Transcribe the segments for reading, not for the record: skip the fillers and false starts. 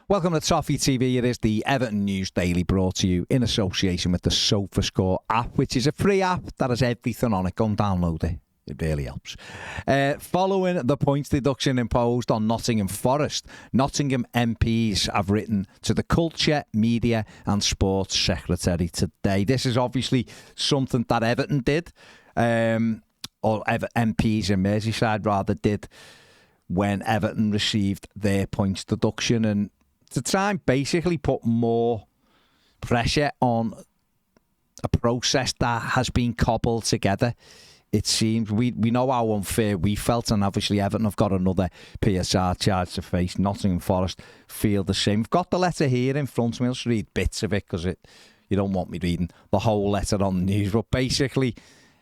Welcome to Toffee TV. It is the Everton News Daily brought to you in association with the SofaScore app, which is a free app that has everything on it. Go and download it. It really helps. Following the points deduction imposed on Nottingham Forest, Nottingham MPs have written to the Culture, Media and Sports Secretary today. This is obviously something that Everton did, or MPs in Merseyside rather did, when Everton received their points deduction, and to try and basically put more pressure on a process that has been cobbled together. It seems we know how unfair we felt, and obviously Everton have got another PSR charge to face. Nottingham Forest feel the same. We've got the letter here in front of me. I'll just read bits of it because you don't want me reading the whole letter on the news. But basically,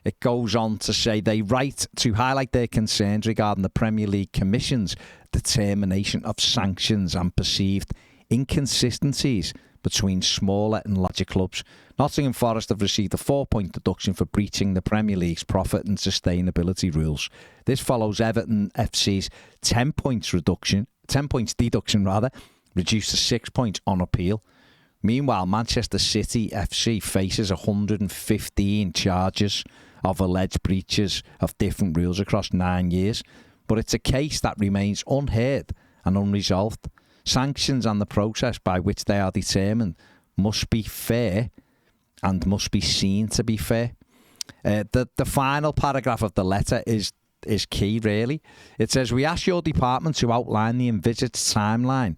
it goes on to say they write to highlight their concerns regarding the Premier League Commission's determination of sanctions and perceived inconsistencies between smaller and larger clubs. Nottingham Forest have received a 4-point deduction for breaching the Premier League's profit and sustainability rules. This follows Everton FC's 10 points deduction, reduced to 6 points on appeal. Meanwhile, Manchester City FC faces 115 charges of alleged breaches of different rules across 9 years. But it's a case that remains unheard and unresolved. Sanctions and the process by which they are determined must be fair and must be seen to be fair. The final paragraph of the letter is key, really. It says, we ask your department to outline the envisaged timeline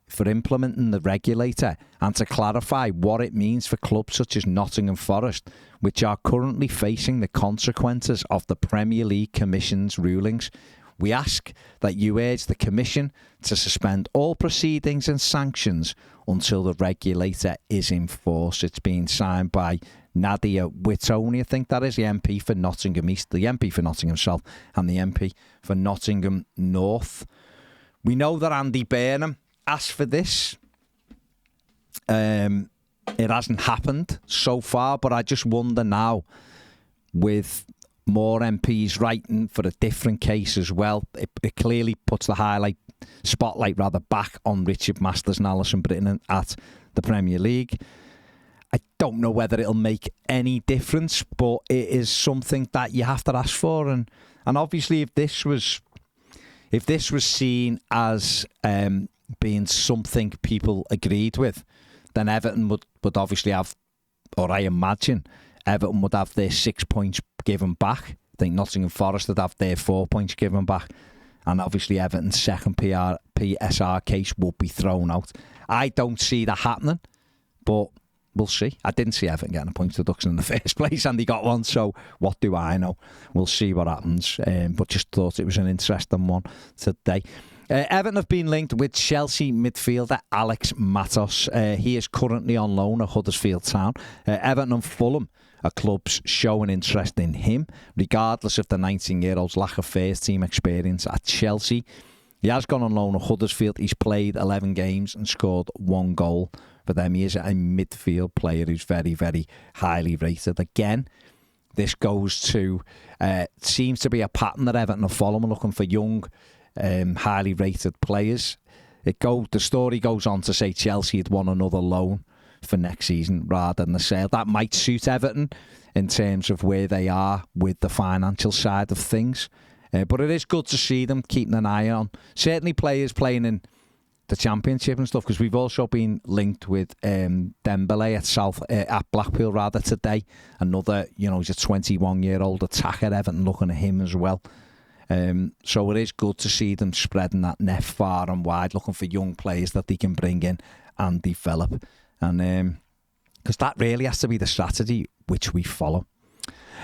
for implementing the regulator and to clarify what it means for clubs such as Nottingham Forest, which are currently facing the consequences of the Premier League Commission's rulings. We ask that you urge the Commission to suspend all proceedings and sanctions until the regulator is in force. It's been signed by Nadia Whitoni, I think that is, the MP for Nottingham East, the MP for Nottingham South and the MP for Nottingham North. We know that Andy Burnham asked for this. It hasn't happened so far, but I just wonder now, with more MPs writing for a different case as well, it clearly puts the spotlight back on Richard Masters and Alison Britton at the Premier League. I don't know whether it'll make any difference, but it is something that you have to ask for. And obviously, if this was seen as being something people agreed with, then Everton would obviously have, or I imagine Everton would have their 6 points given back. I think Nottingham Forest would have their 4 points given back. And obviously Everton's second PSR case would be thrown out. I don't see that happening, but we'll see. I didn't see Everton getting a point deduction in the first place, and he got one, so what do I know? We'll see what happens. But just thought it was an interesting one today. Everton have been linked with Chelsea midfielder Alex Matos. He is currently on loan at Huddersfield Town. Everton and Fulham are clubs showing interest in him, regardless of the 19-year-old's lack of first-team experience at Chelsea. He has gone on loan at Huddersfield. He's played 11 games and scored 1 goal for them. He is a midfield player who's very, very highly rated. Again, this goes to, seems to be a pattern that Everton are following, looking for young, highly rated players. The story goes on to say Chelsea had won another loan for next season rather than the sale. That might suit Everton in terms of where they are with the financial side of things. But it is good to see them keeping an eye on certainly players playing in the Championship and stuff, because we've also been linked with Dembele at Blackpool today. Another, he's a 21-year-old attacker. Everton looking at him as well. So it is good to see them spreading that net far and wide, looking for young players that they can bring in and develop. And because that really has to be the strategy which we follow.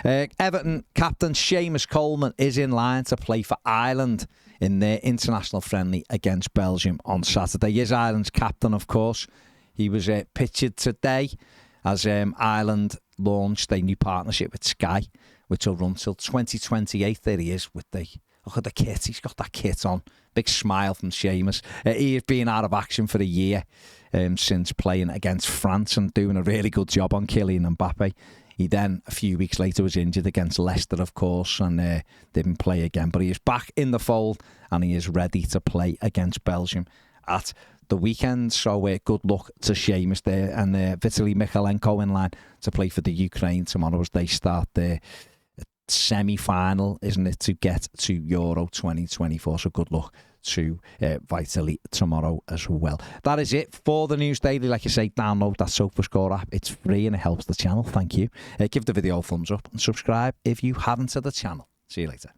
Everton captain Seamus Coleman is in line to play for Ireland in their international friendly against Belgium on Saturday. He is Ireland's captain, of course. He was pictured today as Ireland launched a new partnership with Sky, which will run till 2028. There he is with look at the kit. He's got that kit on. Big smile from Seamus. He has been out of action for a year since playing against France and doing a really good job on Kylian Mbappe. He then, a few weeks later, was injured against Leicester, of course, and didn't play again. But he is back in the fold and he is ready to play against Belgium at the weekend. So good luck to Seamus there and Vitaly Michalenko in line to play for the Ukraine tomorrow as they start their semi-final, isn't it, to get to Euro 2024. So good luck to Vitaly tomorrow as well. That is it for the News Daily. Like I say, download that SofaScore app. It's free and it helps the channel. Thank you. Give the video a thumbs up and subscribe if you haven't to the channel. See you later.